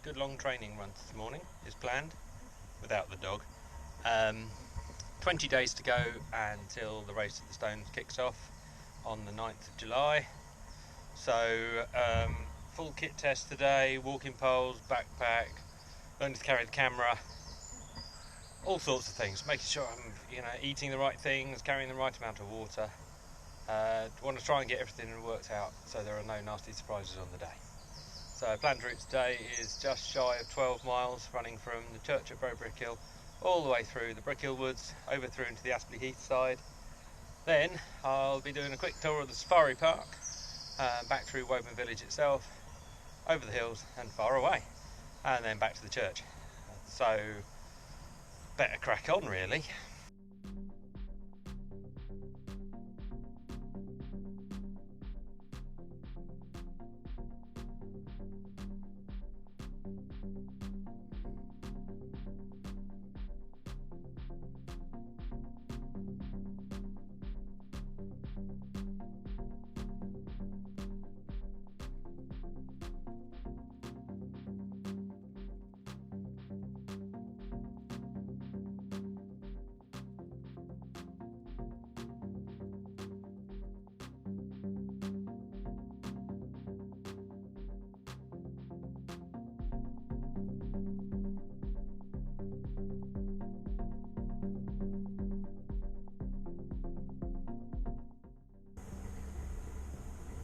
good long training run this morning is planned, without the dog. 20 days to go until the Race to the Stones kicks off on the 9th of July. So full kit test today, walking poles, backpack, learning to carry the camera, all sorts of things, making sure I'm eating the right things, carrying the right amount of water. Want to try and get everything worked out so there are no nasty surprises on the day. So planned route today is just shy of 12 miles, running from the church at brickhill all the way through the Brickhill Woods, over through into the Aspley Heath side. Then I'll be doing a quick tour of the safari park, back through Woburn Village itself, over the hills and far away, and then back to the church. So better crack on really.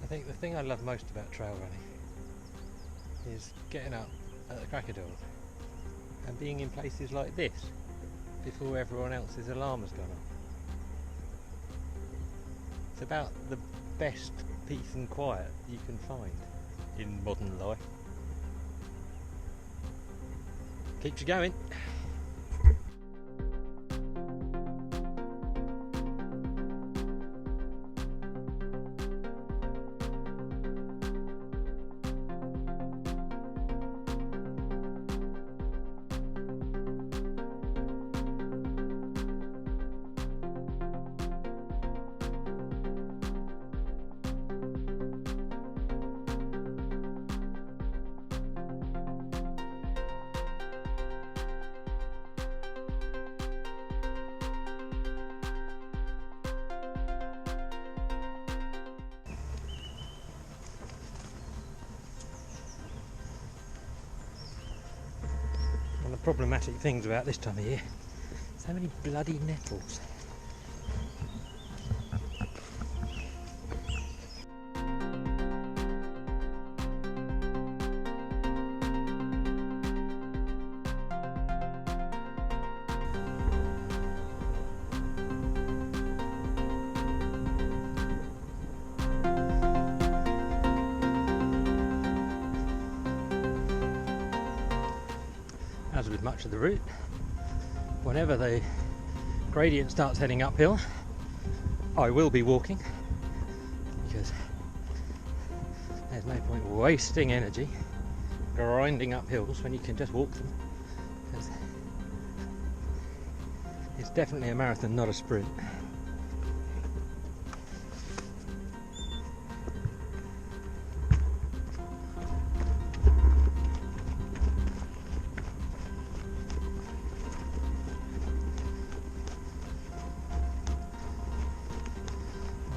I think the thing I love most about trail running is getting up at the crack of dawn and being in places like this before everyone else's alarm has gone off. It's about the best peace and quiet you can find in modern life. Keeps you going. One of the problematic things about this time of year, so many bloody nettles. As with much of the route, whenever the gradient starts heading uphill, I will be walking, because there's no point wasting energy grinding up hills when you can just walk them. It's definitely a marathon, not a sprint.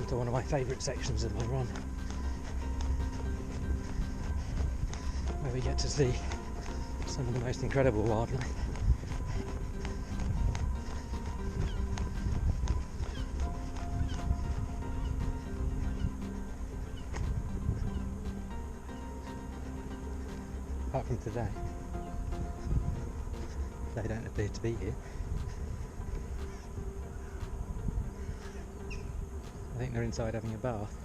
To one of my favourite sections of my run, where we get to see some of the most incredible wildlife. Apart from today, they don't appear to be here. I think they're inside having a bath.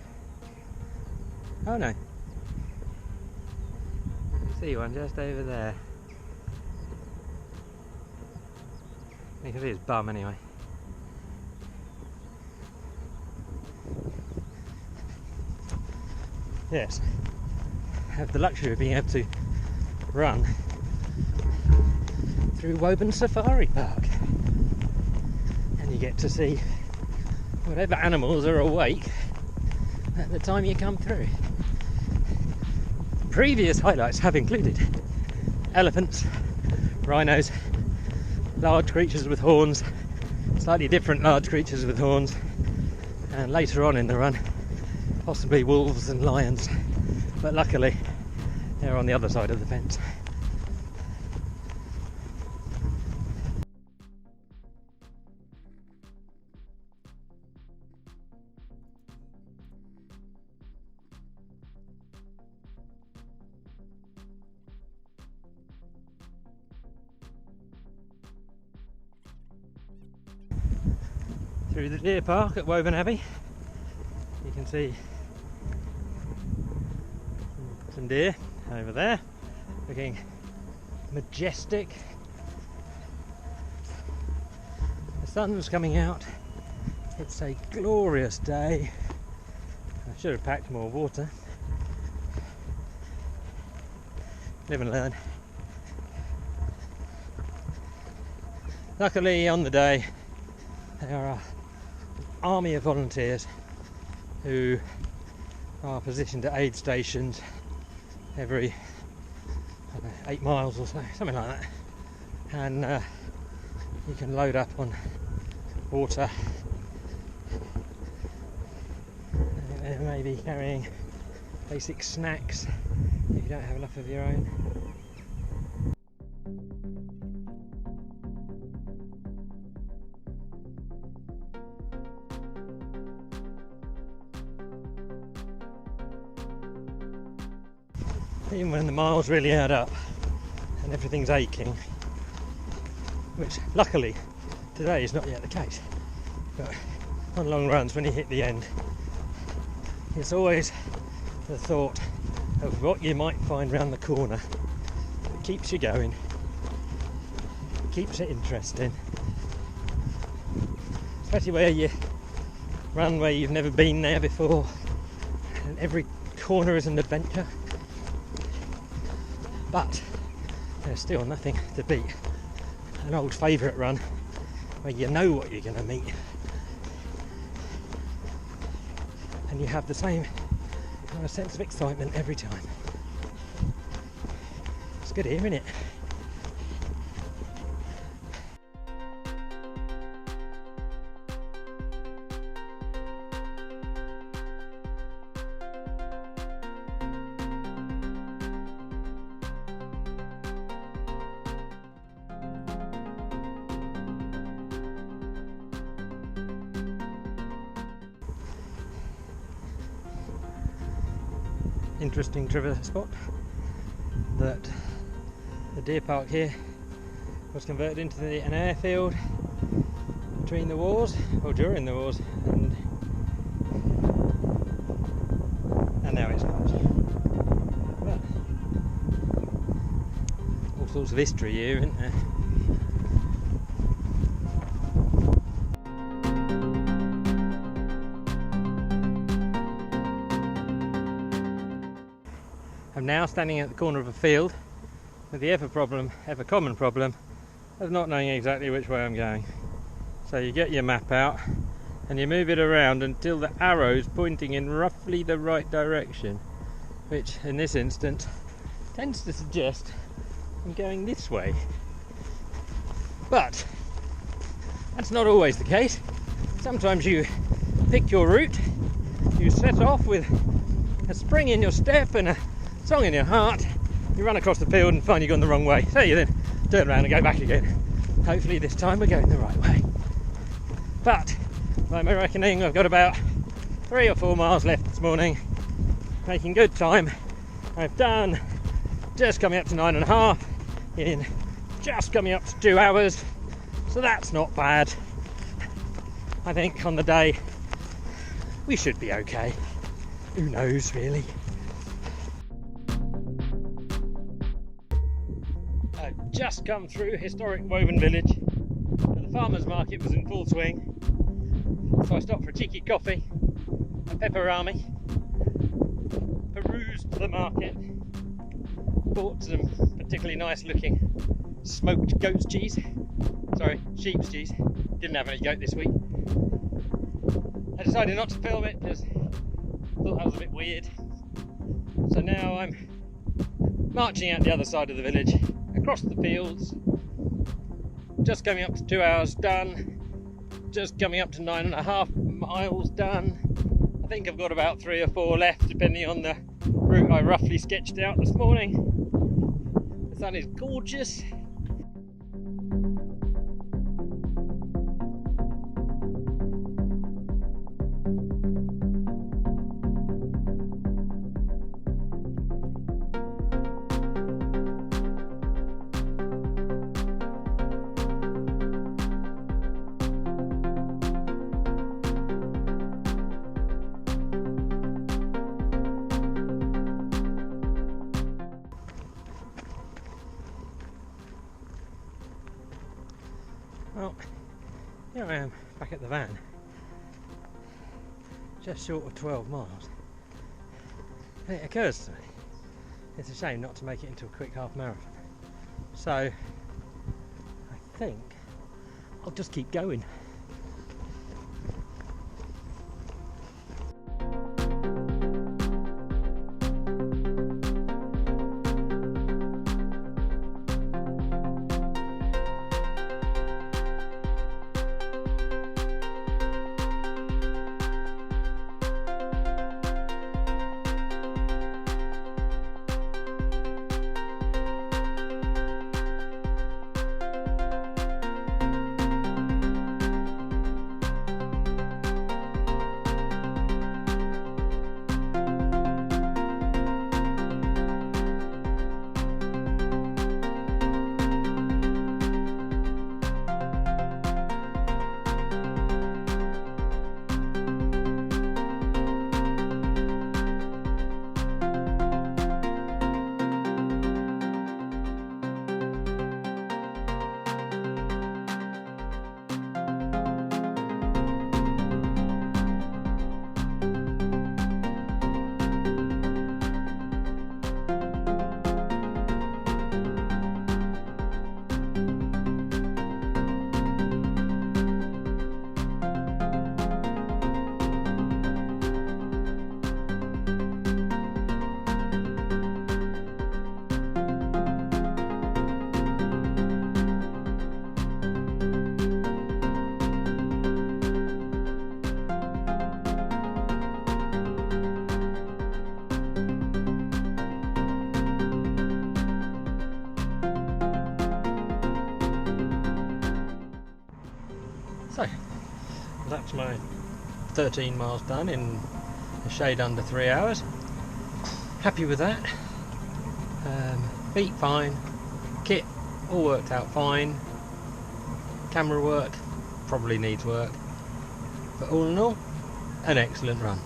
Oh no! I see one just over there. You can see his bum anyway. Yes, I have the luxury of being able to run through Woburn Safari Park, and you get to see whatever animals are awake at the time you come through. Previous highlights have included elephants, rhinos, large creatures with horns, slightly different large creatures with horns, and later on in the run possibly wolves and lions, but luckily they're on the other side of the fence. Through the deer park at Woburn Abbey, you can see some deer over there, looking majestic. The sun's coming out, it's a glorious day. I should have packed more water. Live and learn. Luckily on the day there are an army of volunteers who are positioned at aid stations every 8 miles or so, something like that, and you can load up on water. They may be carrying basic snacks if you don't have enough of your own. Even when the miles really add up and everything's aching, which luckily today is not yet the case, but on long runs when you hit the end, it's always the thought of what you might find round the corner that keeps you going, keeps it interesting, especially where you run where you've never been there before and every corner is an adventure. But there's still nothing to beat an old favourite run where you know what you're going to meet and you have the same kind of sense of excitement every time. It's good here, isn't it? Interesting trivia spot that the deer park here was converted into an airfield between the wars, or during the wars, and now it's not. But all sorts of history here, isn't there? I'm now standing at the corner of a field with the ever common problem of not knowing exactly which way I'm going. So you get your map out and you move it around until the arrow's pointing in roughly the right direction, which in this instance tends to suggest I'm going this way. But that's not always the case. Sometimes you pick your route, you set off with a spring in your step and a song in your heart, you run across the field and find you've gone the wrong way, so you then turn around and go back again. Hopefully this time we're going the right way. But by my reckoning I've got about 3 or 4 miles left this morning, making good time. I've done just coming up to 9.5 in just coming up to 2 hours, so that's not bad. I think on the day we should be okay. Who knows really. Just come through historic Woburn village and the farmers market was in full swing, so I stopped for a cheeky coffee, a pepperami, perused the market, bought some particularly nice looking smoked sheep's cheese. Didn't have any goat this week. I decided not to film it because I thought that was a bit weird, so now I'm marching out the other side of the village across the fields, just coming up to 2 hours done, just coming up to 9.5 miles done. I think I've got about 3 or 4 left, depending on the route I roughly sketched out this morning. The sun is gorgeous. Well, here I am back at the van, just short of 12 miles, and it occurs to me it's a shame not to make it into a quick half marathon, so I think I'll just keep going. So, that's my 13 miles done in a shade under 3 hours. Happy with that. Feet fine, kit all worked out fine, camera work probably needs work, but all in all, an excellent run.